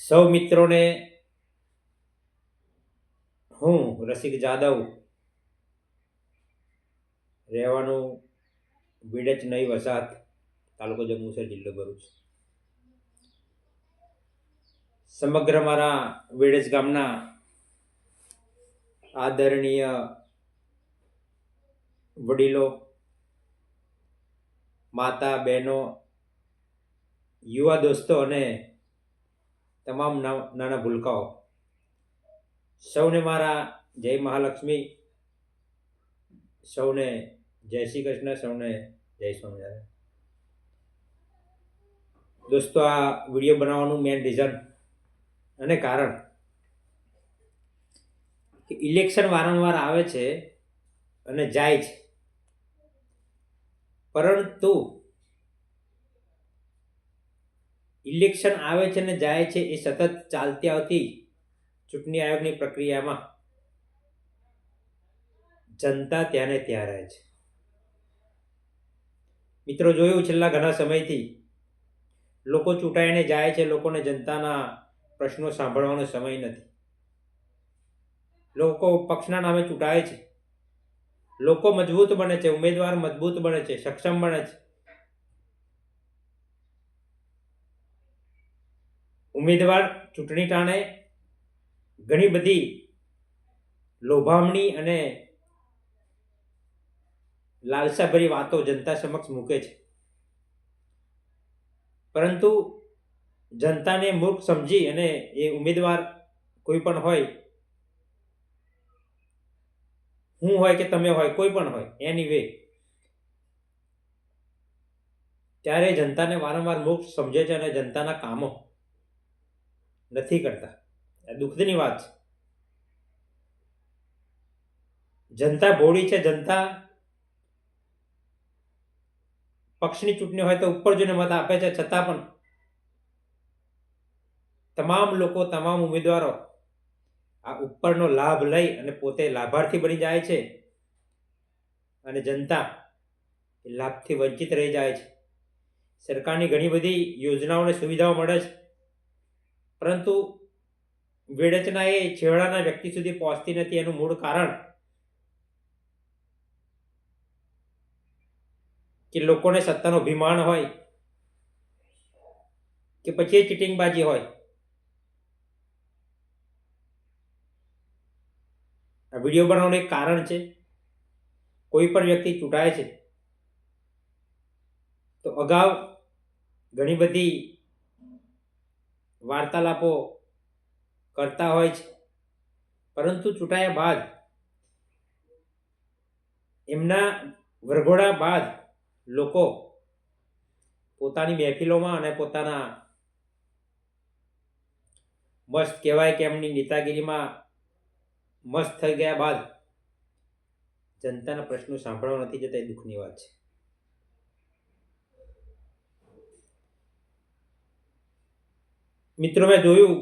સૌ મિત્રોને હું રસિક જાદવ રહેવાનું વિડચ નઈ વસાહત તાલુકો જંબુસર જિલ્લો ભરૂચ. સમગ્ર મારા વિડચ ગામના આદરણીય વડીલો, માતા, બહેનો, યુવા દોસ્તો અને તમામ નાના ભૂલકાઓ, સૌને મારા જય મહાલક્ષ્મી, સૌને જય શ્રી કૃષ્ણ, સૌને જય સ્વામિનારાયણ. દોસ્તો, આ વિડીયો બનાવવાનું મેન રીઝન અને કારણ કે ઇલેક્શન વારંવાર આવે છે અને જાય છે, પરંતુ ઇલેક્શન આવે છે અને જાય છે એ સતત ચાલતી આવતી ચૂંટણી આયોગની પ્રક્રિયામાં જનતા ત્યાં ને ત્યાં રહે છે. મિત્રો, જોયું છેલ્લા ઘણા સમયથી લોકો ચૂંટાઈને જાય છે, લોકોને જનતાના પ્રશ્નો સાંભળવાનો સમય નથી. લોકો પક્ષના નામે ચૂંટાય છે, લોકો મજબૂત બને છે, ઉમેદવાર મજબૂત બને છે, સક્ષમ બને છે. ઉમેદવાર ચૂંટણી ટાણે ઘણી બધી લોભામણી અને લાલસાભરી વાતો જનતા સમક્ષ મૂકે છે, પરંતુ જનતાને મૂર્ખ સમજી અને એ ઉમેદવાર કોઈ પણ હોય, હું હોય કે તમે હોય, કોઈ પણ હોય, એની વે, ત્યારે જનતાને વારંવાર મૂર્ખ સમજે છે અને જનતાના કામો નથી કરતા. આ દુઃખની વાત છે. જનતા ભોળી છે. જનતા પક્ષની ચૂંટણી હોય તો ઉપર જોઈને મત આપે છે, છતાં પણ તમામ લોકો, તમામ ઉમેદવારો આ ઉપરનો લાભ લઈ અને પોતે લાભાર્થી બની જાય છે અને જનતા એ લાભથી વંચિત રહી જાય છે. સરકારની ઘણી બધી યોજનાઓ અને સુવિધાઓ મળે છે, પરંતુ વેડચના એ છેવાડાના વ્યક્તિ સુધી પહોંચતી નથી. એનું મૂળ કારણ કે લોકોને સત્તાનો અભિમાન હોય કે પછી ચીટિંગબાજી હોય. આ વિડીયો બનાવવાનું એક કારણ છે. કોઈ પણ વ્યક્તિ ચૂંટાય છે તો અગાઉ ઘણી બધી વાર્તાલાપો કરતા હોય છે, પરંતુ ચૂંટાયા બાદ એમના વરઘોડા બાદ લોકો પોતાની મહેફિલોમાં અને પોતાના મસ્ત કહેવાય કે એમની નેતાગીરીમાં મસ્ત થઈ ગયા બાદ જનતાના પ્રશ્નો સાંભળવા નથી જતા. એ દુઃખની વાત છે. મિત્રો, મેં જોયું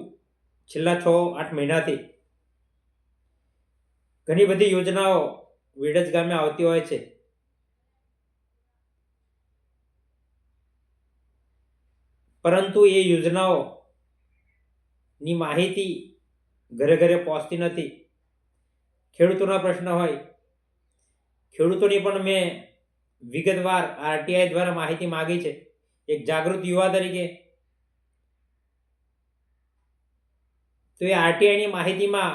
છેલ્લા 6-8 મહિનાથી ઘણી બધી યોજનાઓ વેડજ ગામે આવતી હોય છે, પરંતુ એ યોજનાઓની માહિતી ઘરે ઘરે પહોંચતી નથી. ખેડૂતોના પ્રશ્ન હોય, ખેડૂતોની પણ મેં વિગતવાર આરટીઆઈ દ્વારા માહિતી માગી છે, એક જાગૃત યુવા તરીકે. તો એ આરટીઆઈની માહિતીમાં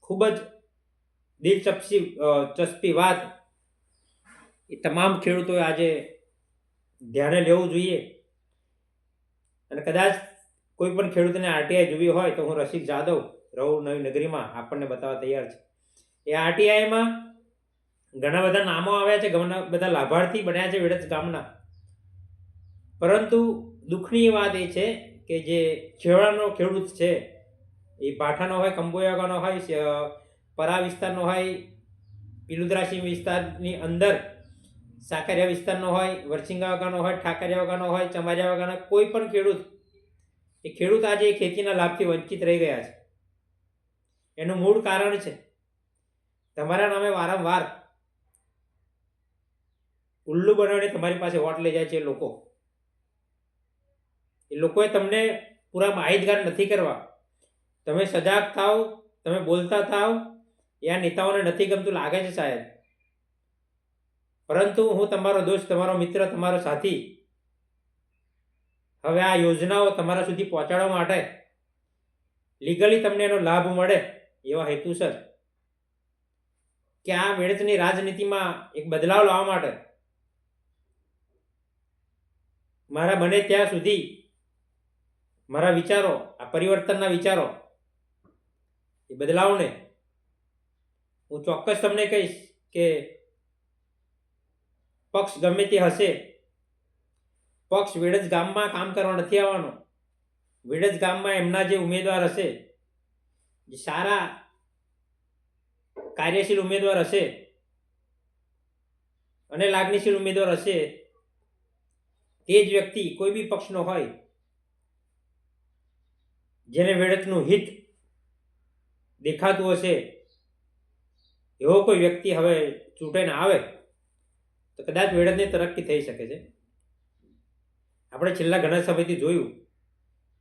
ખૂબ જ દિલચસ્પી વાત એ તમામ ખેડૂતોએ આજે ધ્યાને લેવું જોઈએ. અને કદાચ કોઈ પણ ખેડૂતને આરટીઆઈ જોવી હોય તો હું રસિક જાદવ રહું નવી નગરીમાં આપણને બતાવવા તૈયાર છે. એ આરટીઆઈમાં ઘણા બધા નામો આવ્યા છે, ઘણા બધા લાભાર્થી બન્યા છે વેડજ ગામના, પરંતુ દુઃખની વાત એ છે કે જે છેવાડાનો ખેડૂત છે, એ ભાઠાનો હોય, કંબોયાગાનો હોય, પરા વિસ્તારનો હોય, પિલુદ્રાસી વિસ્તારની અંદર સાકરિયા વિસ્તારનો હોય, વરસિંગા વાગાનો હોય, ઠાકરિયા વાગાનો હોય, ચમારિયા વાગાનો, કોઈ પણ ખેડૂત આજે ખેતીના લાભથી વંચિત રહી ગયા છે. એનું મૂળ કારણ છે તમારા નામે વારંવાર ઉલ્લુ બનાવીને તમારી પાસે વોટ લઈ જાય છે લોકો. એ લોકોએ તમને પૂરા માહિતગાર નથી કરવા. તમે સજાગ થાવ, તમે બોલતા થાવ, એ આ નેતાઓને નથી ગમતું લાગે છે સાહેબ. પરંતુ હું તમારો દોસ્ત, તમારો મિત્ર, તમારો સાથી હવે આ યોજનાઓ તમારા સુધી પહોંચાડવા માટે લીગલી તમને એનો લાભ મળે એવા હેતુસર કે આ વેડતની રાજનીતિમાં એક બદલાવ લાવવા માટે મારા બને ત્યાં સુધી મારા વિચારો, આ પરિવર્તનના વિચારો, એ બદલાવને હું ચોક્કસ તમને કહીશ કે પક્ષ ગમે તે હશે, પક્ષ વેડજ ગામમાં કામ કરવા નથી આવવાનો. વેડજ ગામમાં એમના જે ઉમેદવાર હશે, જે સારા કાર્યશીલ ઉમેદવાર હશે અને લાગણીશીલ ઉમેદવાર હશે, તે જ વ્યક્તિ કોઈ બી પક્ષનો હોય જેને વેડતનું હિત દેખાતું હશે, એવો કોઈ વ્યક્તિ હવે ચૂંટાઈને આવે તો કદાચ વેડતની તરક્કી થઈ શકે છે. આપણે છેલ્લા ઘણા સમયથી જોયું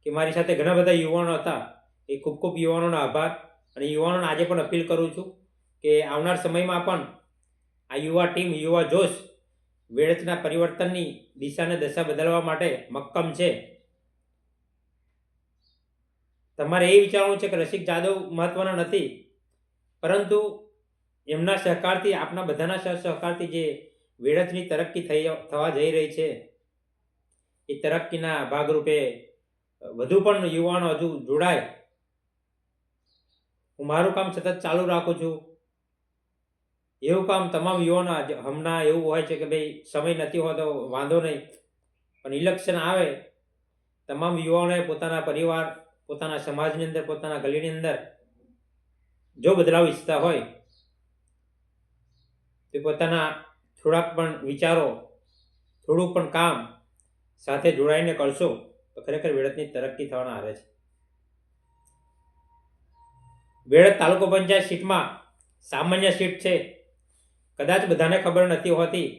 કે મારી સાથે ઘણા બધા યુવાનો હતા. એ ખૂબ ખૂબ યુવાનોનો આભાર. અને યુવાનોને આજે પણ અપીલ કરું છું કે આવનાર સમયમાં પણ આ યુવા ટીમ, યુવા જોશ વેડતના પરિવર્તનની દિશાને દશા બદલવા માટે મક્કમ છે. તમારે એ વિચારવું છે કે રસિક જાદવ મહત્વના નથી, પરંતુ એમના સહકારથી, આપના બધાના સહકારથી જે વેડતની તરક્કી થવા જઈ રહી છે, એ તરક્કીના ભાગરૂપે વધુ પણ યુવાનો હજુ જોડાય. હું મારું કામ સતત ચાલુ રાખું છું. એવું કામ તમામ યુવાનો હમણાં એવું હોય છે કે ભાઈ સમય નથી હોતો, વાંધો નહીં, પણ ઇલેક્શન આવે તમામ યુવાનોએ પોતાના પરિવાર, પોતાના સમાજની અંદર, પોતાના ગલીની અંદર જો બદલાવ ઈચ્છતા હોય તો પોતાના થોડાક પણ વિચારો, થોડુંક પણ કામ સાથે જોડાઈને કરશો તો ખરેખર વેડતની તરક્કી થવાના આરે છે. વેડત તાલુકો પંચાયત સીટમાં સામાન્ય સીટ છે, કદાચ બધાને ખબર નથી હોતી.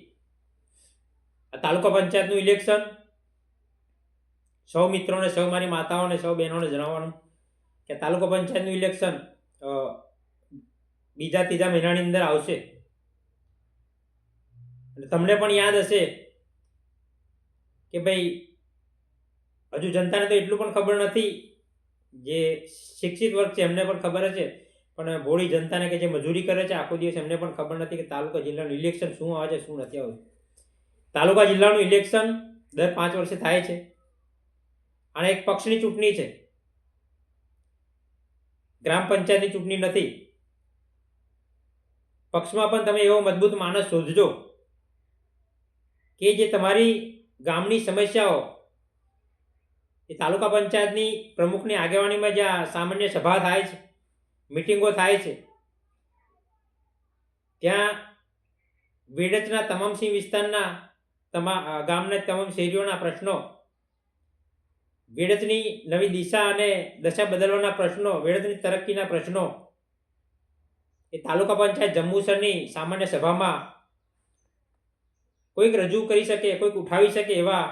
આ તાલુકા પંચાયતનું ઇલેક્શન સૌ મિત્રોને, સૌ મારી માતાઓને, સૌ બહેનોને જણાવવાનું કે તાલુકા પંચાયતનું ઇલેક્શન બીજા ત્રીજા મહિનાની અંદર આવશે. તમને પણ યાદ હશે કે ભાઈ હજુ જનતાને તો એટલું પણ ખબર નથી, જે શિક્ષિત વર્ગ છે એમને પણ ખબર છે, પણ ભોળી જનતાને કે જે મજૂરી કરે છે આખો દિવસ, એમને પણ ખબર નથી કે તાલુકા જિલ્લાનું ઇલેક્શન શું આવે છે, શું નથી આવતું. તાલુકા જિલ્લાનું ઇલેક્શન દર 5 વર્ષે થાય છે અને એક પક્ષની ચૂંટણી છે, ગ્રામ પંચાયતની ચૂંટણી નથી. પક્ષમાં પણ તમે એવો મજબૂત માણસ શોધજો કે જે તમારી ગામની સમસ્યાઓ, એ તાલુકા પંચાયતની પ્રમુખની આગેવાનીમાં જ્યાં સામાન્ય સભા થાય છે, મિટિંગો થાય છે, ત્યાં વેડતના તમામ સિંહ વિસ્તારના ગામના તમામ શેરીઓના પ્રશ્નો, વેડતની નવી દિશા અને દશા બદલવાના પ્રશ્નો, વેડતની તરક્કીના પ્રશ્નો એ તાલુકા પંચાયત જંબુસરની સામાન્ય સભામાં કોઈક રજૂ કરી શકે, કોઈક ઉઠાવી શકે એવા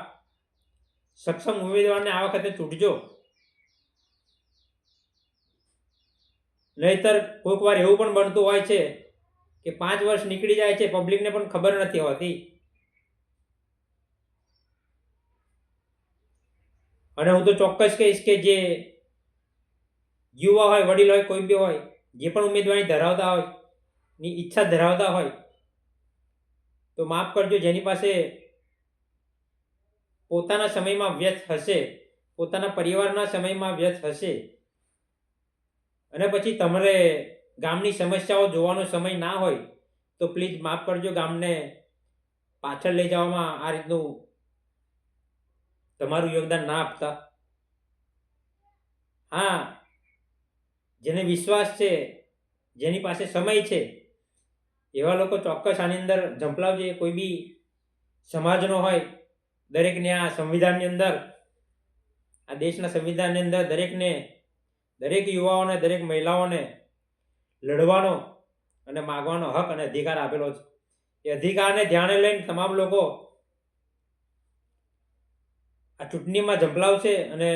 સક્ષમ ઉમેદવારને આ વખતે ચૂંટજો. નહીતર કોઈક વાર એવું પણ બનતું હોય છે કે 5 વર્ષ નીકળી જાય છે, પબ્લિકને પણ ખબર નથી હોતી. અને હું તો ચોક્કસ કહીશ કે જે યુવા હોય, વડીલ હોય, કોઈ બી હોય, જે પણ ઉમેદવારી ધરાવતા હોય, ની ઈચ્છા ધરાવતા હોય, તો માફ કરજો, જેની પાસે પોતાના સમયમાં વ્યસ્ત હશે, પોતાના પરિવારના સમયમાં વ્યસ્ત હશે, અને પછી તમારે ગામની સમસ્યાઓ જોવાનો સમય ના હોય, તો પ્લીઝ માફ કરજો, ગામને પાછળ લઈ જવામાં આ રીતનું તમારું યોગદાન ના આપતા. હા, જેને વિશ્વાસ છે, જેની પાસે સમય છે, એવા લોકો ચોક્કસ આની અંદર ઝંપલાવજે. કોઈ બી સમાજનો હોય, દરેકને આ સંવિધાનની અંદર, આ દેશના સંવિધાનની અંદર દરેકને, દરેક યુવાઓને, દરેક મહિલાઓને લડવાનો અને માગવાનો હક અને અધિકાર આપેલો છે. એ અધિકારને ધ્યાને લઈને તમામ લોકો આ ચૂંટણીમાં ઝંપલાવશે અને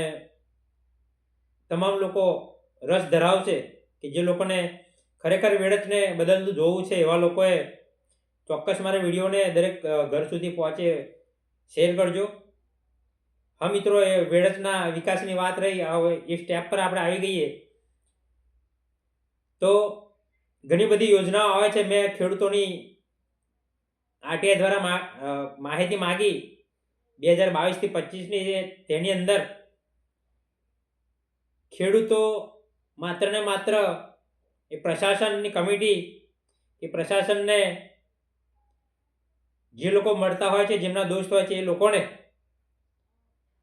તમામ લોકો રસ ધરાવશે કે જે લોકોને ખરેખર વેળચને બદલતું જોવું છે એવા લોકોએ ચોક્કસ મારા વિડીયોને દરેક ઘર સુધી પહોંચે શેર કરજો. હા મિત્રો, એ વેળચના વિકાસની વાત રહી, હવે એ સ્ટેપ પર આપણે આવી ગઈએ તો ઘણી બધી યોજનાઓ આવે છે. મેં ખેડૂતોની આરટીઆઈ દ્વારા માહિતી માગી 2022થી 25ની, તેની અંદર ખેડૂતો માત્ર ને માત્ર એ પ્રશાસનની કમિટી એ પ્રશાસનને જે લોકો મળતા હોય છે, જેમના દોસ્ત હોય છે, એ લોકોને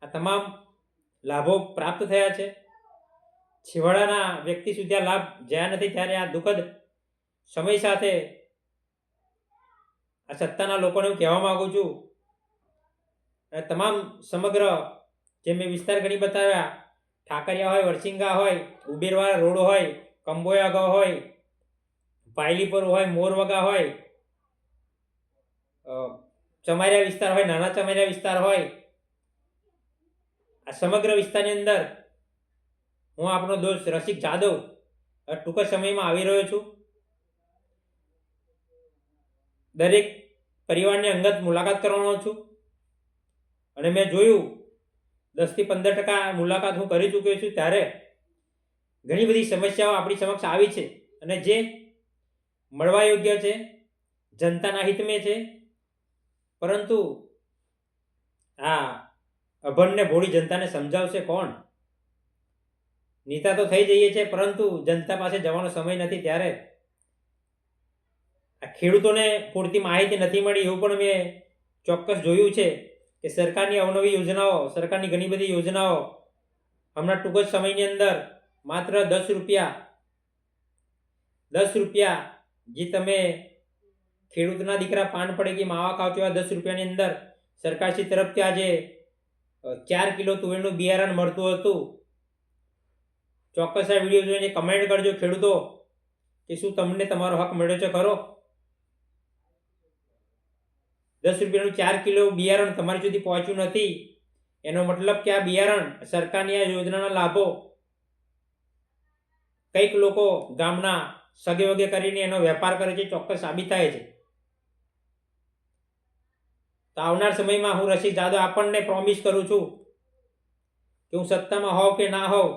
આ તમામ લાભો પ્રાપ્ત થયા છે. છેવાડાના વ્યક્તિ સુધી આ લાભ જ્યાં નથી. ત્યારે આ દુઃખદ સમય સાથે આ સત્તાના લોકોને હું કહેવા માગું છું, તમામ સમગ્ર જે મેં વિસ્તાર ઘણી બતાવ્યા, ઠાકરિયા હોય, વરસિંગા હોય, ઉબેરવાળા રોડ હોય, કંબોયા હોય, પાયલીપુર હોય, મોરવગા હોય, ચમારિયા વિસ્તાર હોય, નાના ચમારિયા વિસ્તાર હોય, આ સમગ્ર વિસ્તારની અંદર હું આપણો દોસ્ત રસિક જાદવ ટૂંક જ સમયમાં આવી રહ્યો છું. દરેક પરિવારની અંગત મુલાકાત કરવાનો છું અને મેં જોયું 10થી 15% મુલાકાત હું કરી ચૂક્યો છું. ત્યારે ઘણી બધી સમસ્યાઓ આપણી સમક્ષ આવી છે અને જે મળવા યોગ્ય છે, જનતાના હિતમાં છે, પરંતુ આ અભણને ભોળી જનતાને સમજાવશે કોણ? નેતા તો થઈ જઈએ છે, પરંતુ જનતા પાસે જવાનો સમય નથી. ત્યારે આ ખેડૂતોને પૂરતી માહિતી નથી મળી એવું પણ મેં ચોક્કસ જોયું છે કે સરકારની અવનવી યોજનાઓ, સરકારની ઘણી બધી યોજનાઓ હમણાં ટૂંક જ સમયની અંદર માત્ર 10 રૂપિયા જે તમે ખેડૂતના દીકરા પાન પડે કે માવા ખાવ છો, એવા 10 રૂપિયાની અંદર સરકારશ્રી તરફથી આજે 4 કિલો તુવેરનું બિયારણ મળતું હતું. ચોક્કસ આ વિડીયો જોઈને કમેન્ટ કરજો ખેડૂતો કે શું તમને તમારો હક મળ્યો છે ખરો? 10 રૂપિયાનું 4 કિલો બિયારણ તમારી સુધી પહોંચ્યું નથી, એનો મતલબ કે આ બિયારણ, સરકારની આ યોજનાના લાભો કંઈક લોકો ગામના સગે વગે કરીને એનો વેપાર કરે છે, ચોક્કસ સાબિત થાય છે. તો આવનાર સમયમાં હું રસિક જાદવ આપણને પ્રોમિસ કરું છું કે હું સત્તામાં હોઉં કે ના હોઉં,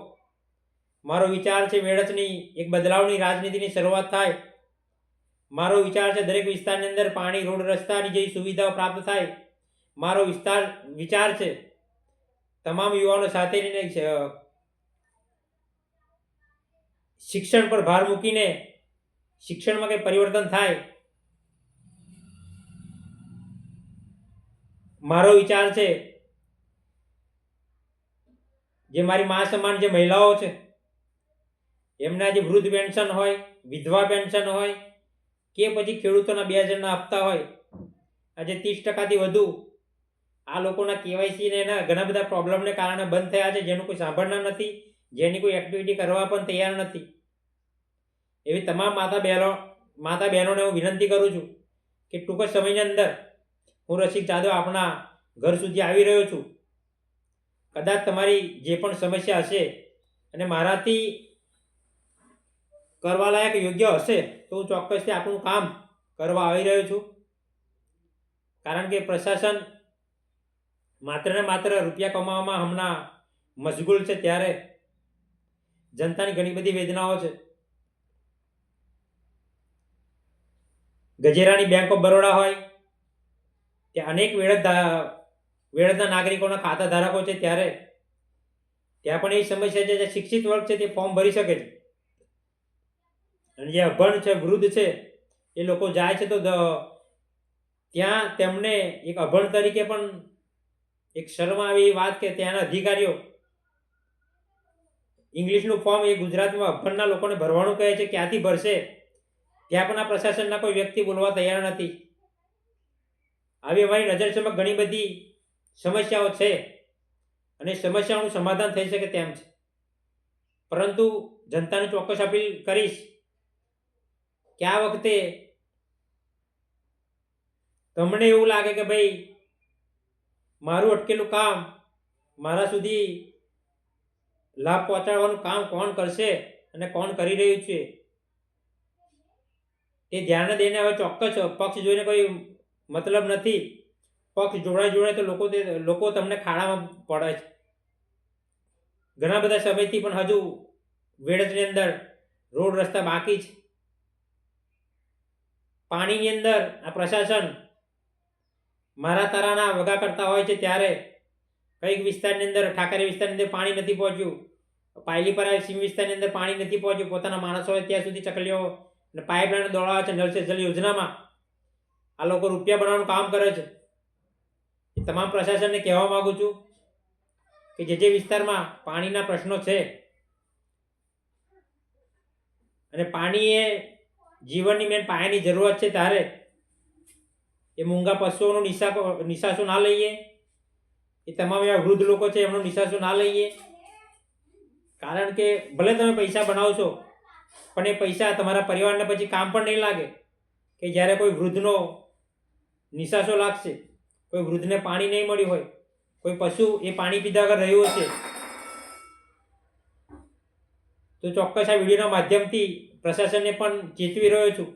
મારો વિચાર છે વેળચની એક બદલાવની રાજનીતિની શરૂઆત થાય. મારો વિચાર છે દરેક વિસ્તારની અંદર પાણી, રોડ, રસ્તાની જેવી સુવિધાઓ પ્રાપ્ત થાય. મારો વિચાર છે તમામ યુવાનો સાથે રહીને શિક્ષણ પર ભાર મૂકીને શિક્ષણમાં કંઈ પરિવર્તન થાય. મારો વિચાર છે જે મારી મા સમાન જે મહિલાઓ છે એમના જે વૃદ્ધ પેન્શન હોય, વિધવા પેન્શન હોય કે પછી ખેડૂતોના 2000ના હપ્તા હોય, આજે 30%થી વધુ આ લોકોના કેવાયસી ને એના ઘણા બધા પ્રોબ્લેમને કારણે બંધ થયા છે, જેનું કોઈ સાંભળનાર નથી, જેની કોઈ એક્ટિવિટી કરવા પણ તૈયાર નથી. એવી તમામ માતા બહેનોને હું વિનંતી કરું છું કે ટૂંક જ સમયની અંદર હું રસિક જાદવ આપણા ઘર સુધી આવી રહ્યો છું. કદાચ તમારી જે પણ સમસ્યા હશે અને મારાથી કરવા લાયક યોગ્ય હશે તો હું ચોક્કસથી આપણું કામ કરવા આવી રહ્યો છું. કારણ કે પ્રશાસન માત્ર ને માત્ર રૂપિયા કમાવામાં હમણાં મશગુલ છે, ત્યારે જનતાની ઘણી બધી વેદનાઓ છે. ગજેરાની બેંક ઓફ બરોડા હોય, ત્યાં અનેક વેળતના નાગરિકોના ખાતા ધારકો છે, ત્યારે ત્યાં પણ એ સમસ્યા છે. જે શિક્ષિત વર્ગ છે તે ફોર્મ ભરી શકે છે અને જે અભણ છે, વૃદ્ધ છે, એ લોકો જાય છે તો ત્યાં તેમને એક અભણ તરીકે પણ એક શરમ આવી વાત કે ત્યાંના અધિકારીઓ ઇંગ્લિશનું ફોર્મ એ ગુજરાતીમાં અભણના લોકોને ભરવાનું કહે છે. ક્યાંથી ભરશે? ત્યાં પણ આ પ્રશાસનના કોઈ વ્યક્તિ બોલવા તૈયાર નથી. આવી અમારી નજર સમક્ષ ઘણી બધી સમસ્યાઓ છે અને સમસ્યાઓનું સમાધાન થઈ શકે તેમ છે, પરંતુ જનતાને ચોક્કસ અપીલ કરીશ કે આ વખતે તમને એવું લાગે કે ભાઈ મારું અટકેલું કામ મારા સુધી લાભ પહોંચાડવાનું કામ કોણ કરશે અને કોણ કરી રહ્યું છે તે ધ્યાને દઈને હવે ચોક્કસ પક્ષ જોઈને કોઈ મતલબ નથી. પક્ષ જોડાય તો લોકો તમને ખાડામાં પડે છે. ઘણા બધા સમયથી પણ હજુ વેડજની અંદર રોડ રસ્તા બાકી છે. પાણીની અંદર આ પ્રશાસન મારા તારાના વગા કરતા હોય છે ત્યારે કઈક વિસ્તારની અંદર ઠાકરી વિસ્તારની અંદર પાણી નથી પહોંચ્યું, પાયલીપરા સીમ વિસ્તારની અંદર પાણી નથી પહોંચ્યું. પોતાના માણસો હોય ત્યાં સુધી ચકલીઓ અને પાઇપલાઇન દોડાવે છે. નળ સે જલ યોજનામાં આ લોકો રૂપિયા બનાવવાનું કામ કરે છે. એ તમામ પ્રશાસનને કહેવા માગું છું કે જે વિસ્તારમાં પાણીના પ્રશ્નો છે અને પાણી એ જીવનની મેન પાયાની જરૂરત છે ત્યારે એ મૂંગા પશુઓનો નિશાસો ના લઈએ. એ તમામ એવા વૃદ્ધ લોકો છે એમનો નિશાસો ના લઈએ. કારણ કે ભલે તમે પૈસા બનાવશો પણ એ પૈસા તમારા પરિવારને પછી કામ પણ નહીં લાગે. કે જ્યારે કોઈ વૃદ્ધનો નિશાસો લાગશે, કોઈ વૃદ્ધને પાણી નહીં મળ્યું હોય, કોઈ પશુ એ પાણી પીધા વગર રહ્યું હશે, તો ચોક્કસ આ વિડીયોના માધ્યમથી પ્રશાસનને પણ ચેતવી રહ્યો છું.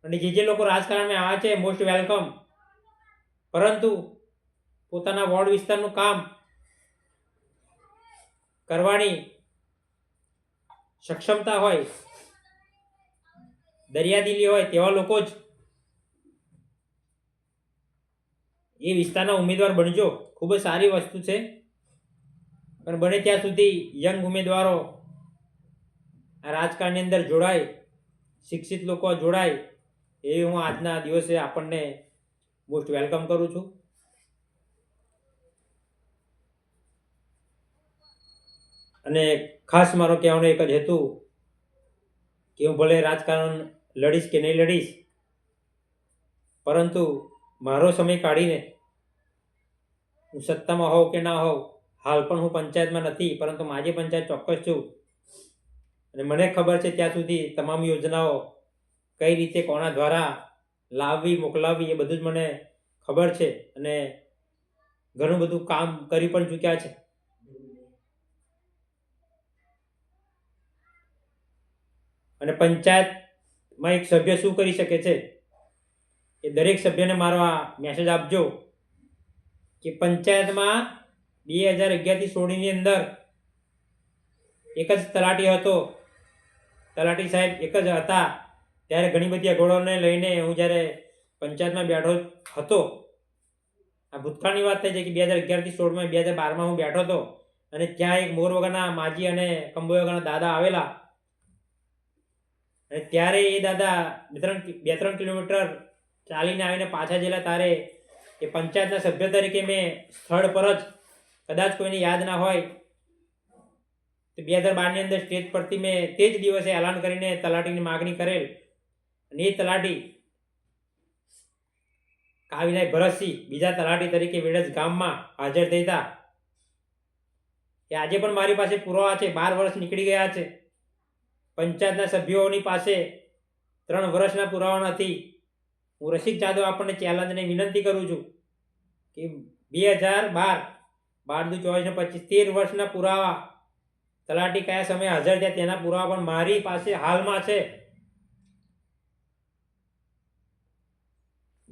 અને જે લોકો રાજકારણમાં આવ્યા છે મોસ્ટ વેલકમ, પરંતુ પોતાના વોર્ડ વિસ્તારનું કામ કરવાની સક્ષમતા હોય, દરિયાદિલી હોય તેવા લોકો જ એ વિસ્તારના ઉમેદવાર બનજો. ખૂબ જ સારી વસ્તુ છે. પણ બને ત્યાં સુધી યંગ ઉમેદવારો આ રાજકારણની અંદર જોડાય, શિક્ષિત લોકો જોડાય એ હું આજના દિવસે આપણને મોસ્ટ વેલકમ કરું છું. અને ખાસ મારો કહેવાનો એક જ હેતુ કે હું ભલે રાજકારણ લડીશ કે નહીં લડીશ, પરંતુ મારો સમય કાઢીને હું સત્તામાં હોઉં કે ના હોઉં, હાલ પણ હું પંચાયતમાં નથી પરંતુ માજી પંચાયત ચોક્કસ છું. અને મને ખબર છે ત્યાં સુધી તમામ યોજનાઓ કઈ રીતે કોના દ્વારા લાવવી મોકલાવવી એ બધું જ મને ખબર છે. અને ઘણું બધું કામ કરી પણ ચૂક્યા છે. અને પંચાયતમાં એક સભ્ય શું કરી શકે છે એ દરેક સભ્યને મારો આ મેસેજ આપજો કે પંચાયતમાં 2011થી 16ની અંદર એક જ તલાટી હતો. તલાટી સાહેબ એક જ હતા. ત્યારે ઘણી બધી અગવડોને લઈને હું જ્યારે પંચાયતમાં બેઠો હતો, આ ભૂતકાળની વાત થઈ છે કે 2011થી 16માં 2012માં હું બેઠો હતો અને ત્યાં એક મોર વગરના માજી અને કંબો વગરના દાદા આવેલા. અને ત્યારે એ દાદા 2-3 કિલોમીટર ચાલીને આવીને પાછા ગયેલા. ત્યારે એ પંચાયતના સભ્ય તરીકે મેં સ્થળ પર જ, કદાચ કોઈને યાદ ના હોય તો 2012ની અંદર સ્ટેજ પરથી મેં તે જ દિવસે એલાન કરીને તલાટીની માગણી કરેલ. અને એ તલાટી કાવિનાય ભરતસિંહ બીજા તલાટી તરીકે વેડજ ગામમાં હાજર થયા હતા. એ આજે પણ મારી પાસે પુરાવા છે. 12 વર્ષ નીકળી ગયા છે. પંચાયતના સભ્યોની પાસે 3 વર્ષના પુરાવા નથી. હું રસિક જાદવ આપણને ચેલેન્જને વિનંતી કરું છું કે 2012 12 દુ 24 ને 25 13 વર્ષના પુરાવા, તલાટી કયા સમયે હાજર થયા તેના પુરાવા પણ મારી પાસે હાલમાં છે.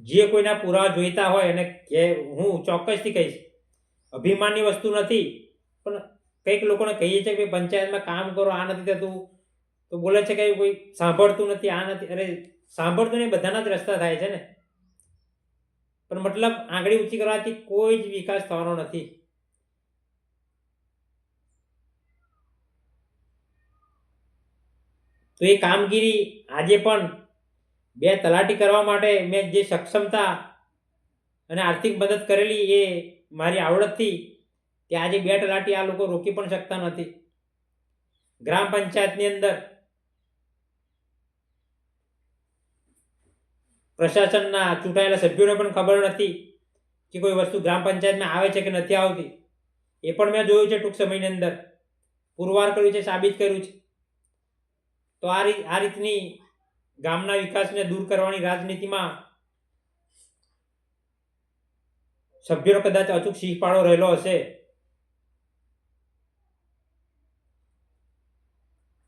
જે કોઈના પુરાવા જોઈતા હોય અને હું ચોક્કસથી કહીશ, અભિમાનની વસ્તુ નથી. પણ કંઈક લોકોને કહીએ છીએ કે પંચાયતમાં કામ કરો, આ નથી થતું, તો બોલે છે કે કોઈ સાંભળતું નથી, આ નથી. અરે સાંભળતું નહીં, બધાના જ રસ્તા થાય છે ને. પણ મતલબ આંગળી ઊંચી કરવાથી કોઈ જ વિકાસ થવાનો નથી. તો એ કામગીરી આજે પણ 2 તલાટી કરવા માટે મેં જે સક્ષમતા અને આર્થિક મદદ કરેલી એ મારી આવડતથી કે આજે 2 તલાટી આ લોકો રોકી પણ શકતા નથી. ગ્રામ પંચાયતની અંદર પ્રશાસનના ચૂંટાયેલા સભ્યોને પણ ખબર નથી કે કોઈ વસ્તુ ગ્રામ પંચાયતમાં આવે છે કે નથી આવતી. એ પણ મેં જોયું છે. ટૂંક સમયની અંદર પુરવાર કર્યું છે, સાબિત કર્યું છે. તો આ રીતની ગામના વિકાસને દૂર કરવાની રાજનીતિમાં સભ્યોનો કદાચ અચૂક શીખપાડો રહેલો હશે.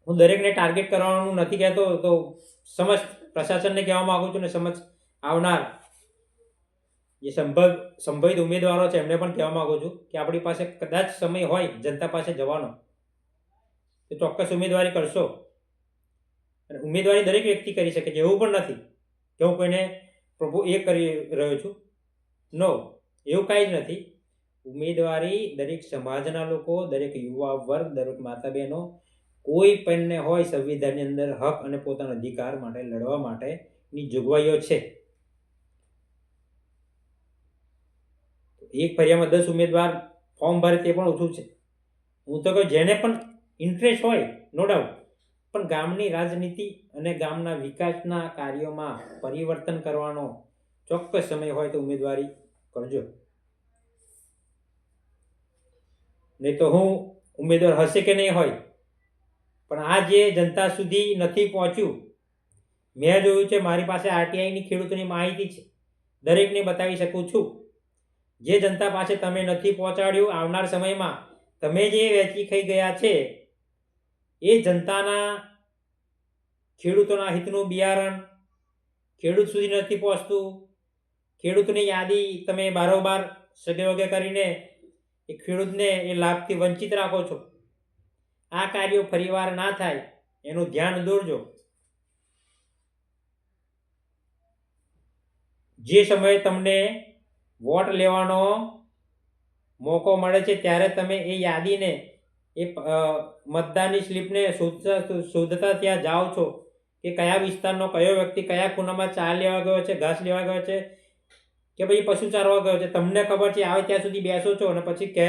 હું દરેકને ટાર્ગેટ કરવાનું નથી કહેતો, તો સમસ્ત પ્રશાસનને કહેવા માંગુ છું ને સમજ આવનાર જે સંભવિત ઉમેદવારો છે એમને પણ કહેવા માંગુ છું કે આપણી પાસે કદાચ સમય હોય જનતા પાસે જવાનો તો ચોક્કસ ઉમેદવારી કરશો. અને ઉમેદવારી દરેક વ્યક્તિ કરી શકે છે, એવું પણ નથી કે હું કોઈને પ્રભુ એ કરી રહ્યો છું. નો, એવું કાંઈ જ નથી. ઉમેદવારી દરેક સમાજના લોકો, દરેક યુવા વર્ગ, દરેક માતા બહેનો, કોઈ પણને હોય સંવિધાનની અંદર હક અને પોતાના અધિકાર માટે લડવા માટેની જોગવાઈઓ છે. એક ફરિયામાં 10 ઉમેદવાર ફોર્મ ભરે તે પણ ઓછું છે. હું તો કહું જેને પણ ઇન્ટરેસ્ટ હોય નો ડાઉટ, પણ ગામની રાજનીતિ અને ગામના વિકાસના કાર્યોમાં પરિવર્તન કરવાનો ચોક્કસ સમય હોય તો ઉમેદવારી કરજો. નહીં તો હું ઉમેદવાર હશે કે નહીં હોય, પણ આ જે જનતા સુધી નથી પહોંચ્યું. મેં જોયું છે, મારી પાસે આરટીઆઈની ખેડૂતોની માહિતી છે, દરેકને બતાવી શકું છું. જે જનતા પાસે તમે નથી પહોંચાડ્યું, આવનાર સમયમાં તમે જે વેચી ખાઈ ગયા છે એ જનતાના ખેડૂતોના હિતનું બિયારણ ખેડૂત સુધી નથી પહોંચતું. ખેડૂતની યાદી તમે બારોબાર સગે કરીને એ ખેડૂતને એ લાભથી વંચિત રાખો છો. આ કાર્યો ફરીવાર ના થાય એનું ધ્યાન દોરજો. જે સમયે તમને વોટ લેવાનો મોકો મળે છે ત્યારે તમે એ યાદીને, એ મતદાનની સ્લીપને શોધતા ત્યાં જાઓ છો કે કયા વિસ્તારનો કયો વ્યક્તિ કયા ખૂણામાં ચા લેવા ગયો છે, ઘાસ લેવા ગયો છે કે પછી પશુ ચારવા ગયો છે. તમને ખબર છે, આવે ત્યાં સુધી બેસો છો અને પછી કે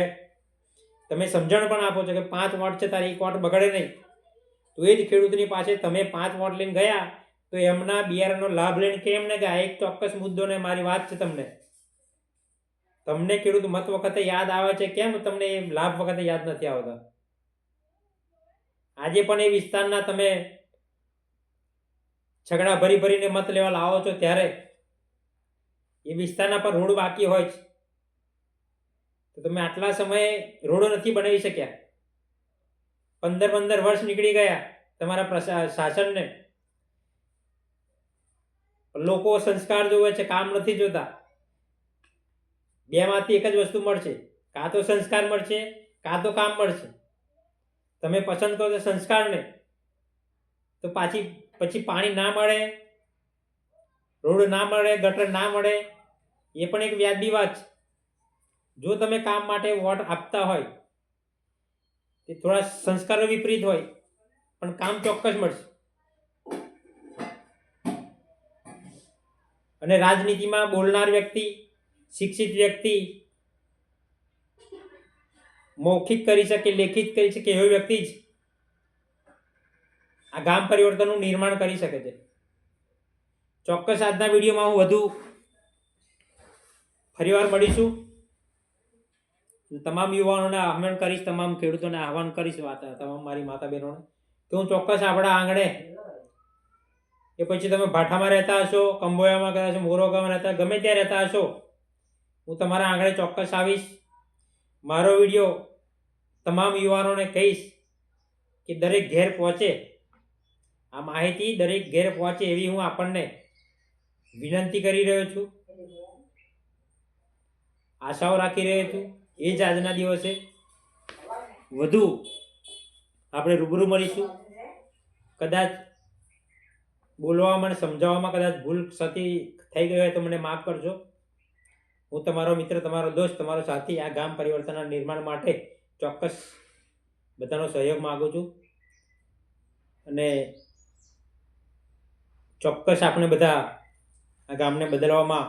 તમે સમજણ પણ આપો છો કે 5 વોટ છે, તારે 1 વોટ બગડે નહીં. તો એ જ ખેડૂતની પાસે તમે 5 વોટ લઈને ગયા તો એમના બિયારણનો લાભ લઈને કેમ ને ગયા? એક ચોક્કસ મુદ્દોને મારી વાત છે. તમને ખેડૂત મત વખતે યાદ આવે છે, કેમ તમને એ લાભ વખતે યાદ નથી આવતા? આજે પણ એ વિસ્તારના તમે છગડા ભરીને મત લેવા લાવો છો ત્યારે એ વિસ્તારના પર રોડ બાકી હોય છે, તો તમે આટલા સમયે રોડો નથી બનાવી શક્યા. 15 વર્ષ નીકળી ગયા તમારા શાસનને. લોકો સંસ્કાર જોવે છે, કામ નથી જોતા. બેમાંથી એક જ વસ્તુ મળશે, કાં તો સંસ્કાર મળશે, કાં તો કામ મળશે. તમે પસંદ કરો તો સંસ્કારને, તો પછી પાણી ના મળે, રોડ ના મળે, ગટર ના મળે, એ પણ એક વ્યાજબી વાત છે. જો તમે કામ માટે વોટ આપતા હોય તે થોડા સંસ્કારો વિપરીત હોય પણ કામ ચોક્કસ મળશે. અને રાજનીતિમાં બોલનાર વ્યક્તિ, શિક્ષિત વ્યક્તિ, મૌખિક કરી શકે, લેખિત કરી શકે એવો વ્યક્તિ જ આ ગામ પરિવર્તનનું નિર્માણ કરી શકે છે. ચોક્કસ આજના વિડીયોમાં હું વધુ ફરીવાર મળીશું. તમામ યુવાનોને આહ્વાન કરીશ, તમામ ખેડૂતોને આહ્વાન કરીશ, તમામ મારી માતા બહેનોને કે હું ચોક્કસ આપણા આંગણે, કે પછી તમે ભાઠામાં રહેતા હશો, કંબોયામાં ગયા છો, મોરોગામાં રહેતા, ગમે ત્યાં રહેતા હશો, હું તમારા આંગણે ચોક્કસ આવીશ. મારો વિડીયો તમામ યુવાનોને કહીશ કે દરેક ઘેર પહોંચે, આ માહિતી દરેક ઘેર પહોંચે એવી હું આપણને વિનંતી કરી રહ્યો છું, આશાઓ રાખી રહ્યો છું. એ જ આજના દિવસે વધુ આપણે રૂબરૂ મળીશું. કદાચ બોલવામાં અને સમજાવવામાં કદાચ ભૂલ થઈ ગઈ હોય તો મને માફ કરજો. હું તમારો મિત્ર, તમારો દોસ્ત, તમારો સાથી આ ગામ પરિવર્તનના નિર્માણ માટે ચોક્કસ બધાનો સહયોગ માગું છું. અને ચોક્કસ આપણે બધા આ ગામને બદલવામાં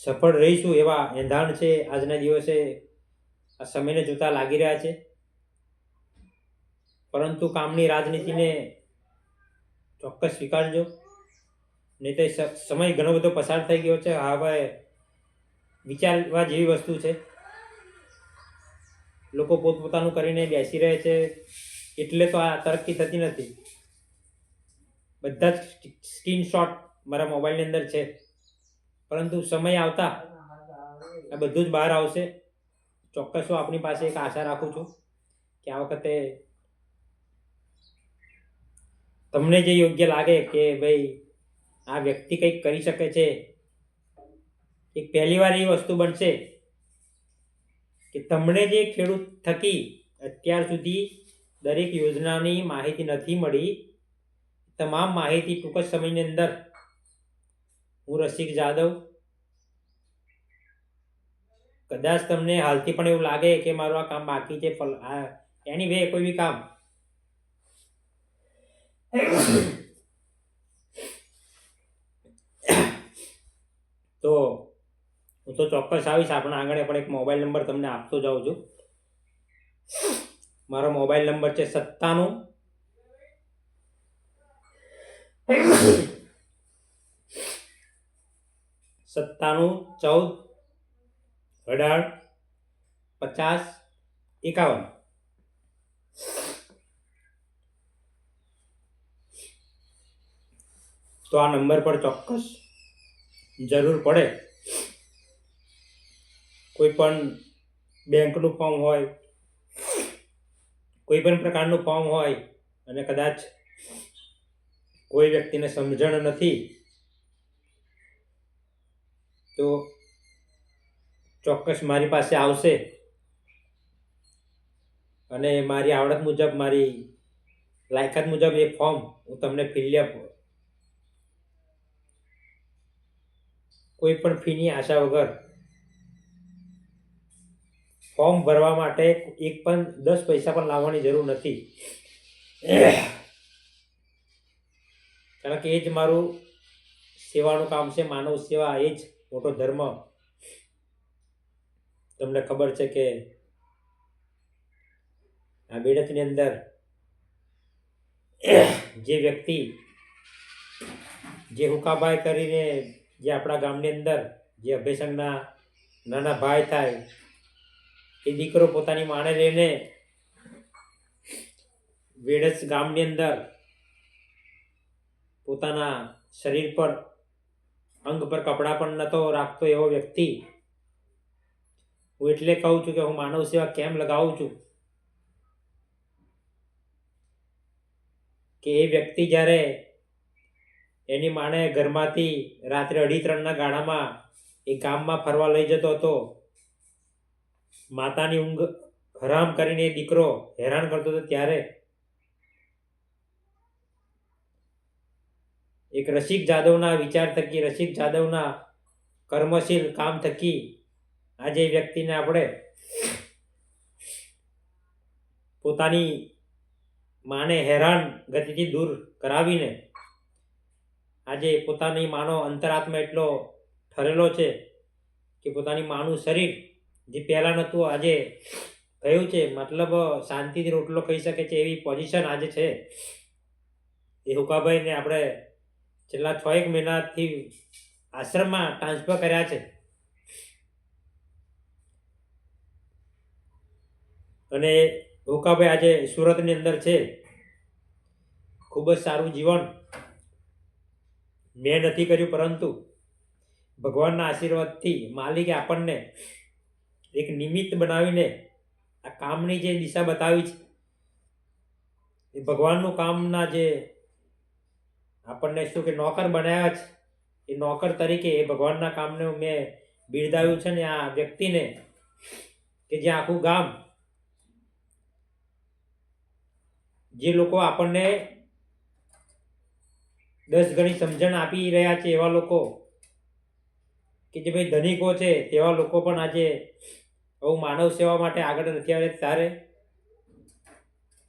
સફળ રહીશું એવા એંધાણ છે આજના દિવસે આ સમયને જોતા લાગી રહ્યા છે. પરંતુ કામની રાજનીતિને ચોક્કસ સ્વીકારજો, નહીં તો સમય ઘણો બધો પસાર થઈ ગયો છે. હવે વિચારવા જેવી વસ્તુ છે. લોકો પોતપોતાનું કરીને બેસી રહે છે એટલે તો આ તરક્કી થતી નથી. બધા જ સ્ક્રીનશોટ મારા મોબાઈલની અંદર છે, પરંતુ સમય આવતા આ બધું જ બહાર આવશે. ચોક્કસ હું આપણી પાસે એક આશા રાખું છું કે આ વખતે તમને જે યોગ્ય લાગે કે ભાઈ આ વ્યક્તિ કંઈક કરી શકે છે, એક પહેલી વાર એ વસ્તુ બનશે કે તમને જે ખેડૂત થકી અત્યાર સુધી દરેક યોજનાની માહિતી નથી મળી, તમામ માહિતી ટૂંક જ સમયની અંદર હું રસિક જાદવ, કદાચ તમને હાલથી પણ એવું લાગે કે મારું આ કામ બાકી છે, એની વે કોઈ બી કામ તો હું તો ચોક્કસ આવીશ. આપણા આંગણે પણ એક મોબાઈલ નંબર તમને આપતો જાઉં છું. મારો મોબાઈલ નંબર છે 97 14 18 50 51. તો આ નંબર પર ચોક્કસ જરૂર પડે, કોઈ પણ બેંકનું ફોર્મ હોય, કોઈ પણ પ્રકારનું ફોર્મ હોય અને કદાચ કોઈ વ્યક્તિને સમજણ નથી તો ચોક્કસ મારી પાસે આવશે અને મારી આવડત મુજબ, મારી લાયકાત મુજબ એ ફોર્મ હું તમને ફિલઅપ કોઈ પણ ફીની આશા વગર ફોર્મ ભરવા માટે એક પણ 10 પૈસા પણ લાવવાની જરૂર નથી, કારણ કે એ જ મારું સેવાનું કામ છે. માનવ સેવા એ જ મોટો ધર્મ. તમને ખબર છે કે આ બેડકની અંદર જે વ્યક્તિ, જે હુકાભાઈ કરીને, જે આપણા ગામની અંદર જે અભયસંઘના નાના ભાઈ થાય, એ દીકરો પોતાની માને લઈને વેડસ ગામની અંદર પોતાના શરીર પર, અંગ પર કપડાં પણ નહોતો રાખતો એવો વ્યક્તિ. હું એટલે કહું છું કે હું માનવ સેવા કેમ લગાવું છું કે એ વ્યક્તિ જ્યારે એની માને ઘરમાંથી રાત્રે 2:30 ગાળામાં એ ગામમાં ફરવા લઈ જતો હતો, માતાની ઊંઘ હરામ કરીને એ દીકરો હેરાન કરતો હતો, ત્યારે એક રસિક જાદવના વિચાર થકી, રસિક જાદવના કર્મશીલ કામ થકી આજે વ્યક્તિને આપણે પોતાની માને હેરાન ગતિથી દૂર કરાવીને આજે પોતાની માનો અંતરાત્મા એટલો ઠરેલો છે કે પોતાની માનું શરીર જે પહેલાં નહોતું આજે થયું છે, મતલબ શાંતિથી રોટલો ખાઈ શકે છે એવી પોઝિશન આજે છે. એ હુકાભાઈને આપણે છેલ્લા 6-1 મહિનાથી આશ્રમમાં ટ્રાન્સફર કર્યા છે અને હુકાભાઈ આજે સુરતની અંદર છે. ખૂબ જ સારું જીવન મેં નથી કર્યું, પરંતુ ભગવાનના આશીર્વાદથી માલિકે આપણને એક નિમિત્ત બનાવીને આ કામની જે દિશા બતાવી છે, એ ભગવાનનું કામના જે આપણને શું કે નોકર બનાવ્યા છે, એ નોકર તરીકે એ ભગવાનના કામને મેં બિરદાવ્યું છે. ને આ વ્યક્તિને કે જે આખું ગામ, જે લોકો આપણને 10 ગણી સમજણ આપી રહ્યા છે, એવા લોકો કે જે ભાઈ ધનિકો છે તેવા લોકો પણ આજે આવું માનવ સેવા માટે આગળ નથી આવે, ત્યારે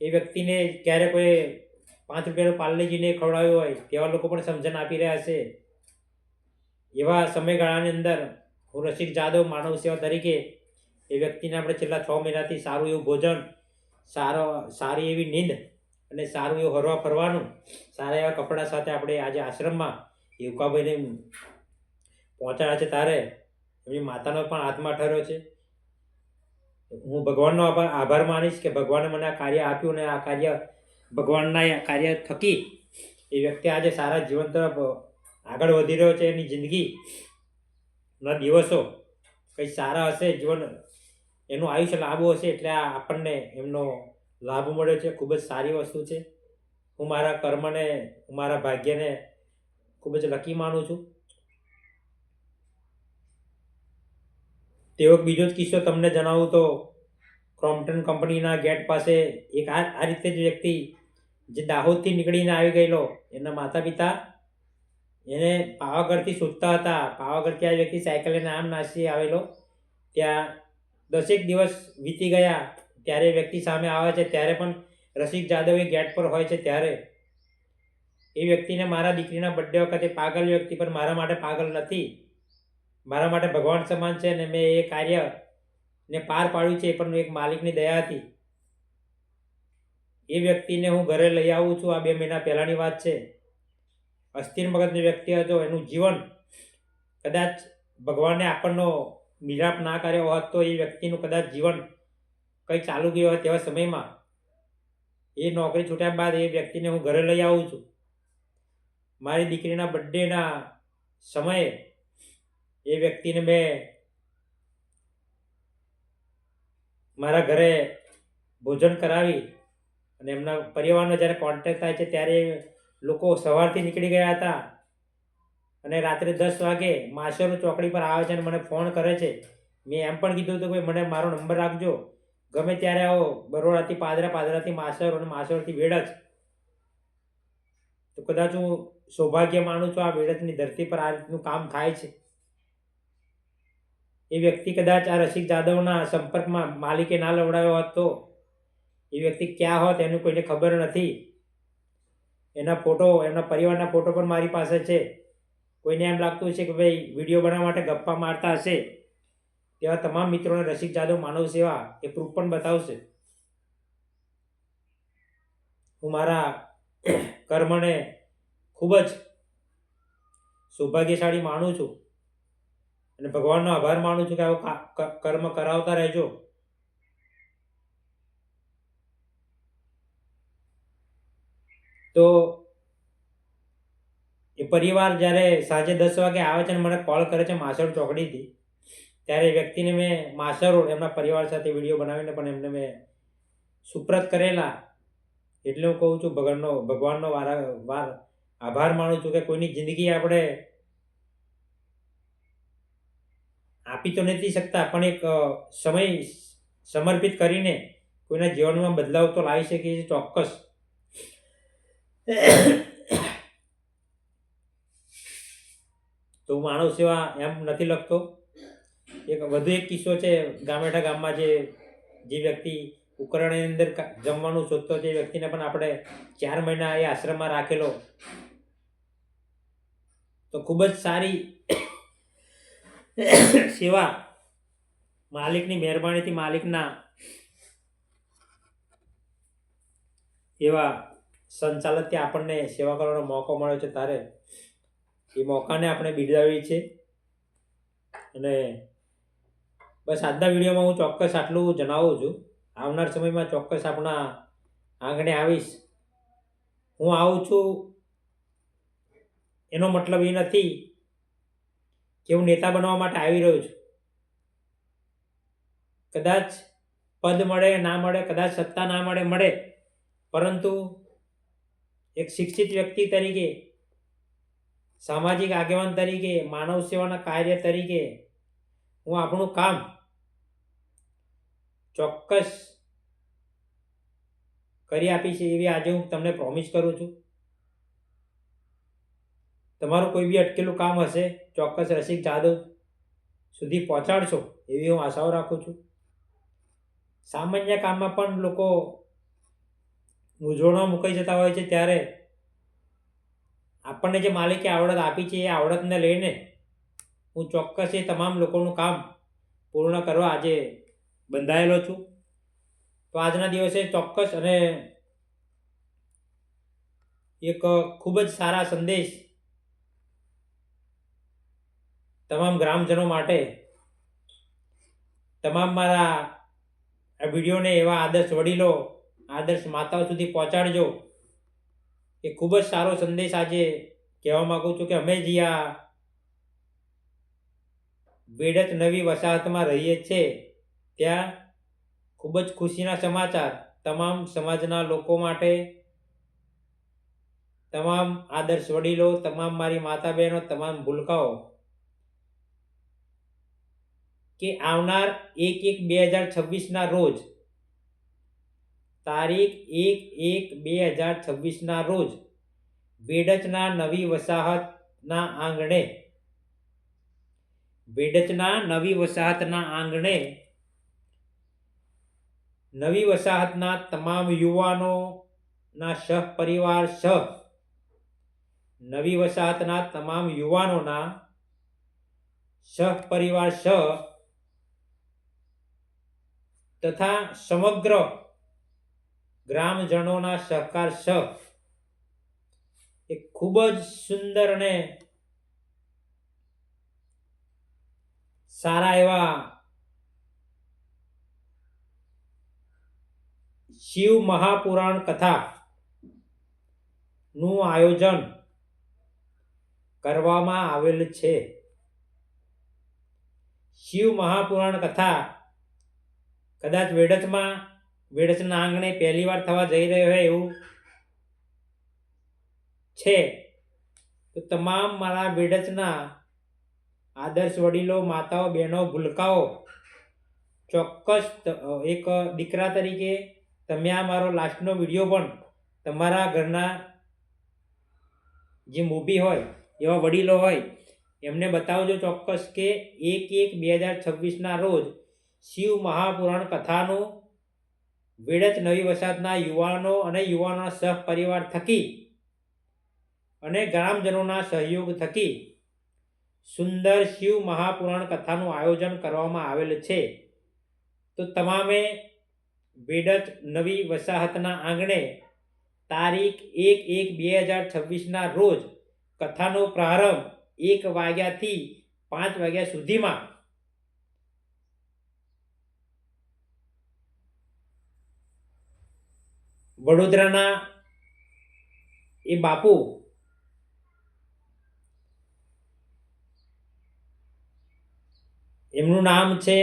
એ વ્યક્તિને ક્યારે કોઈ 5 રૂપિયાનું પાર્લેજીને ખવડાવ્યું હોય તેવા લોકો પણ સમજણ આપી રહ્યા છે. એવા સમયગાળાની અંદર હું રસિક જાદવ માનવ સેવા તરીકે એ વ્યક્તિને આપણે છેલ્લા 6 મહિનાથી સારું એવું ભોજન, સારી એવી નીંદ અને સારું એવું હરવા ફરવાનું, સારા એવા કપડાં સાથે આપણે આજે આશ્રમમાં એ હુકાભાઈને પહોંચાડ્યા છે. ત્યારે એમની માતાનો પણ આત્મા ઠર્યો છે. હું ભગવાનનો આભાર માનીશ કે ભગવાને મને આ કાર્ય આપ્યું અને આ કાર્ય ભગવાનના કાર્ય થકી એ વ્યક્તિ આજે સારા જીવન તરફ આગળ વધી રહ્યો છે. એની જિંદગીના દિવસો કંઈ સારા હશે, જીવન એનું આયુષ્ય લાંબુ હશે, એટલે આ આપણને એમનો લાભ મળ્યો છે. ખૂબ જ સારી વસ્તુ છે. હું મારા કર્મને, હું મારા ભાગ્યને ખૂબ જ લકી માનું છું. તેવો બીજો જ કિસ્સો તમને જણાવું તો ક્રોમ્પ્ટન કંપનીના ગેટ પાસે એક આ રીતે જ વ્યક્તિ જે દાહોદથી નીકળીને આવી ગયેલો, એના માતા પિતા એને પાવાગઢથી શોધતા હતા. પાવાગઢથી આ વ્યક્તિ સાયકલ લઈને આમ નાસી આવેલો. ત્યાં 10 દિવસ વીતી ગયા, ત્યારે વ્યક્તિ સામે આવે છે. ત્યારે પણ રસિક જાદવ એ ગેટ પર હોય છે. ત્યારે એ વ્યક્તિને મારા દીકરીના બર્થડે વખતે પાગલ વ્યક્તિ પણ મારા માટે પાગલ નથી, મારા માટે ભગવાન સમાન છે, અને મેં એ કાર્યને પાર પાડ્યું છે. એ પણ એક માલિકની દયા હતી. એ વ્યક્તિને હું ઘરે લઈ આવું છું. આ 2 મહિના પહેલાંની વાત છે. અસ્થિર મગજનો વ્યક્તિ હતો. એનું જીવન કદાચ ભગવાને આપણનો મિલાપ ના કર્યો હોત તો એ વ્યક્તિનું કદાચ જીવન કંઈ ચાલુ ગયું હોય. તેવા સમયમાં એ નોકરી છૂટ્યા બાદ એ વ્યક્તિને હું ઘરે લઈ આવું છું. મારી દીકરીના બર્થડેના સમયે એ વ્યક્તિને મેં મારા ઘરે ભોજન કરાવી, અને એમના પરિવારનો જ્યારે કોન્ટેક્ટ થાય છે ત્યારે લોકો સવારથી નીકળી ગયા હતા, અને રાત્રે 10 વાગે માશરો ચોકડી પર આવે છે અને મને ફોન કરે છે. મેં એમ પણ કીધું હતું કે મને મારો નંબર રાખજો, ગમે ત્યારે આવો. બરોડાથી પાદરા, પાદરાથી માસર, અને માસરથી વેડજ. તો કદાચ હું સૌભાગ્ય માનું છું આ વેડજની ધરતી પર આ રીતનું કામ થાય છે. એ વ્યક્તિ કદાચ આ રસિક જાદવના સંપર્કમાં માલિકે ના લવડાવ્યો હોત તો એ વ્યક્તિ ક્યાં હોત એનું કોઈને ખબર નથી. એના ફોટો, એમના પરિવારના ફોટો પણ મારી પાસે છે. કોઈને એમ લાગતું હશે કે ભાઈ વિડીયો બનાવવા માટે ગપ્પા મારતા હશે, તેવા તમામ મિત્રોને રસિક જાદવ માનવ સેવા એ પ્રૂફ પણ બતાવશે. હું મારા કર્મને ખૂબ જ સૌભાગ્યશાળી માનું છું, અને ભગવાનનો આભાર માનું છું કે આવો કર્મ કરાવતા રહેજો. તો એ પરિવાર જ્યારે સાંજે 10 વાગે આવે છે અને મને કોલ કરે છે માસર ચોકડીથી, ત્યારે વ્યક્તિને મેં માસર એમના પરિવાર સાથે વિડીયો બનાવીને પણ એમને મેં સુપ્રત કરેલા. એટલે હું કહું છું ભગવાનનો વારંવાર આભાર માનું છું કે કોઈની જિંદગી આપણે આપી તો નથી શકતા, પણ એક સમય સમર્પિત કરીને કોઈના જીવનમાં બદલાવ તો લાવી શકીએ છીએ ચોક્કસ. તો હું માનવ સેવા એમ નથી લખતો. વધુ એક કિસ્સો છે ગામેઠા ગામમાં જે વ્યક્તિ ઉકરણની અંદર જમવાનું શોધતો, તે વ્યક્તિને પણ આપણે 4 મહિના એ આશ્રમમાં રાખેલો. તો ખૂબ જ સારી સેવા માલિકની મહેરબાનીથી, માલિકના એવા સંચાલકથી આપણને સેવા કરવાનો મોકો મળ્યો છે. ત્યારે એ મોકાને આપણે બિરદાવીએ છીએ. અને બસ આજના વિડીયોમાં હું ચોક્કસ આટલું જણાવું છું. આવનાર સમયમાં ચોક્કસ આપણા આંગણે આવીશ. હું આવું છું એનો મતલબ એ નથી કે હું નેતા બનવા માટે આવી રહ્યો છું. કદાચ પદ મળે ના મળે, કદાચ સત્તા ના મળે, પરંતુ એક શિક્ષિત વ્યક્તિ તરીકે, સામાજિક આગેવાન તરીકે, માનવ સેવાના કાર્ય તરીકે હું આપણું કામ ચોક્કસ કરી આપીશ, એવી આજે હું તમને પ્રોમિસ કરું છું. તમારું કોઈ બી અટકેલું કામ હશે ચોક્કસ રસિક જાદવ સુધી પહોંચાડશો એવી હું આશાઓ રાખું છું. સામાન્ય કામમાં પણ લોકો મૂંઝવણમાં મુકાઈ જતા હોય છે, ત્યારે આપણને જે માલિકે આવડત આપી છે એ આવડતને લઈને હું ચોક્કસ એ તમામ લોકોનું કામ પૂર્ણ કરવા આજે બંધાયેલો છું. તો આજના દિવસે ચોક્કસ અને એક ખૂબ જ સારા સંદેશ તમામ ગ્રામજનો માટે, તમામ મારા આ વિડીયોને એવા આદર્શ વડીલો, આદર્શ માતાઓ સુધી પહોંચાડજો. એ ખૂબ જ સારો સંદેશ આજે કહેવા માગું છું કે અમે જે આ વેડજ નવી વસાહતમાં રહીએ છીએ ત્યાં ખૂબ જ ખુશીના સમાચાર તમામ સમાજના લોકો માટે, તમામ આદર્શ વડીલો, તમામ મારી માતા બહેનો, તમામ ભૂલકાઓ કે આવનાર 1/1/2026 રોજ, તારીખ 1/1/2026 રોજ વેડજના નવી વસાહતના આંગણે નવી વસાહતના તમામ યુવાનોના સહપરિવાર તથા સમગ્ર ગ્રામજનોના સહકાર એક ખૂબ જ સુંદર અને સારા એવા શિવ મહાપુરાણ કથા નું આયોજન કરવામાં આવેલ છે. શિવ મહાપુરાણ કથા કદાચ વેડજના આંગણે પહેલી વાર થવા જઈ રહ્યો હોય એવું છે. તો તમામ મારા વેડજના આદર્શ વડીલો, માતાઓ, બહેનો, ભૂલકાઓ, ચોક્કસ એક દીકરા તરીકે તમે આ મારો લાસ્ટનો વિડીયો પણ તમારા ઘરના જે મોભી હોય એવા વડીલો હોય એમને બતાવજો ચોક્કસ કે 1/1/2026 રોજ શિવ મહાપુરાણ કથાનું વેડજ નવી વસાહતના યુવાનો અને યુવાનોના સહપરિવાર થકી અને ગ્રામજનોના સહયોગ થકી સુંદર શિવ મહાપુરાણ કથાનું આયોજન કરવામાં આવેલ છે. તો તમામે વેડજ નવી વસાહતના આંગણે તારીખ 1/1/2026 રોજ કથાનો પ્રારંભ 1 વાગ્યાથી 5 વાગ્યા સુધીમાં વડોદરાના એ બાપુ એમનું નામ છે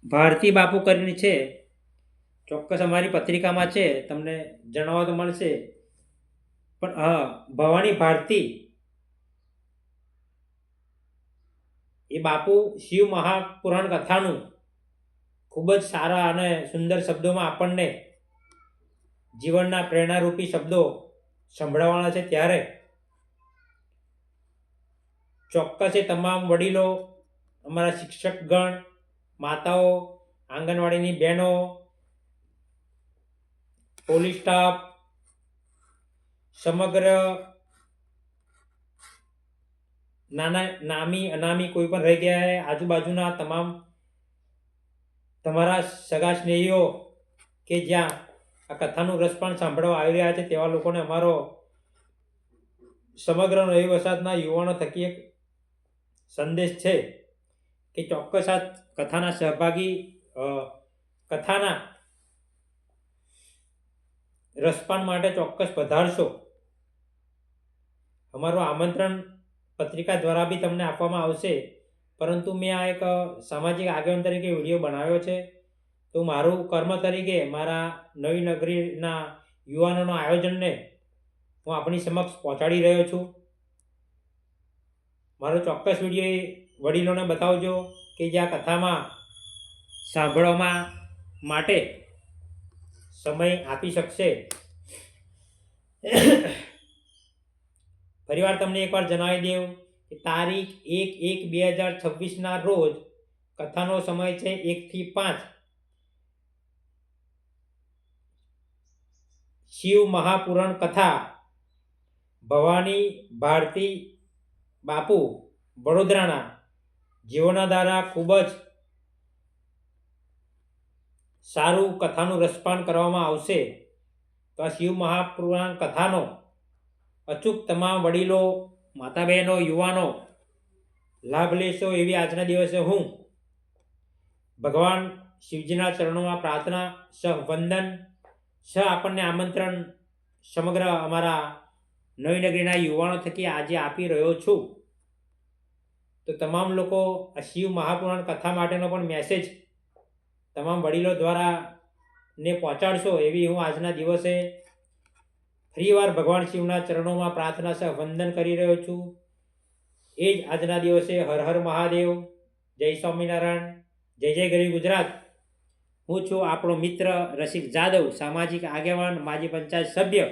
ભારતી બાપુ કરીને છે. ચોક્કસ અમારી પત્રિકામાં છે, તમને જણાવવા તો મળશે. પણ હા, ભવાની ભારતી એ બાપુ શિવ મહાપુરાણ કથાનું ખૂબ જ સારા અને સુંદર શબ્દોમાં આપણને જીવનના પ્રેરણારૂપી શબ્દો સંભળાવવાના છે. ત્યારે ચોક્કસ એ તમામ વડીલો, અમારા શિક્ષકગણ, માતાઓ, આંગણવાડીની બહેનો, પોલીસ સ્ટાફ, સમગ્ર નામી અનામી કોઈ પણ રહી ગયા હોય, આજુબાજુના તમામ તમારા સગા સ્નેહીઓ કે જ્યાં આ કથાનું રસપાન સાંભળવા આવી રહ્યા છે તેવા લોકોને અમારો સમગ્ર નવી વસાહતના યુવાનો થકી એક સંદેશ છે કે ચોક્કસ આ કથાના સહભાગી કથાના રસપાન માટે ચોક્કસ પધારશો. અમારું આમંત્રણ પત્રિકા દ્વારા બી તમને આપવામાં આવશે, પરંતુ મેં આ એક સામાજિક આગેવાન તરીકે વિડીયો બનાવ્યો છે. તો મારું કર્મ તરીકે મારા નવી નગરીના યુવાનોના આયોજનને હું આપણી સમક્ષ પહોંચાડી રહ્યો છું. મારો ચોક્કસ વિડીયો વડીલોને બતાવજો કે જે આ કથામાં સાંભળવામાં માટે સમય આપી શકશે. ફરીવાર તમને એકવાર જણાવી દઉં કે તારીખ 1/1/2026 રોજ કથાનો સમય છે 1 થી 5. શિવ મહાપુરાણ કથા ભવાની ભારતી બાપુ વડોદરાના, જેઓના દ્વારા ખૂબ જ સારું કથાનું રસપાન કરવામાં આવશે. તો આ શિવ મહાપુરાણ કથાનો અચૂક તમામ વડીલો, માતા બહેનો, યુવાનો લાભ લેશો એવી આજના દિવસે હું ભગવાન શિવજીના ચરણોમાં પ્રાર્થના વંદન આપણને આમંત્રણ સમગ્ર અમારા નવી નગરીના યુવાનો થકી આજે આપી રહ્યો છું. તો તમામ લોકો આ શિવ મહાપુરાણ કથા માટેનો પણ મેસેજ તમામ વડીલો દ્વારા ને પહોંચાડશો એવી હું આજના દિવસે ફરીવાર ભગવાન શિવના ચરણોમાં પ્રાર્થના સહ વંદન કરી રહ્યો છું. એ જ આજના દિવસે હર હર મહાદેવ, જય સ્વામિનારાયણ, જય જય ગરવી ગુજરાત. હું છું આપણો મિત્ર રસિક જાદવ, સામાજિક આગેવાન, માજી પંચાયત સભ્ય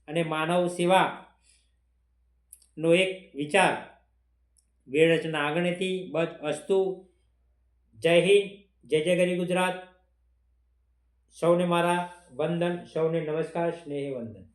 અને માનવ સેવાનો એક વિચાર વેળ રચના આગળથી બસ અસ્તુ. જય હિન્દ, જય જય ગરવી ગુજરાત. સૌને મારા વંદન, સૌને નમસ્કાર, સ્નેહી વંદન.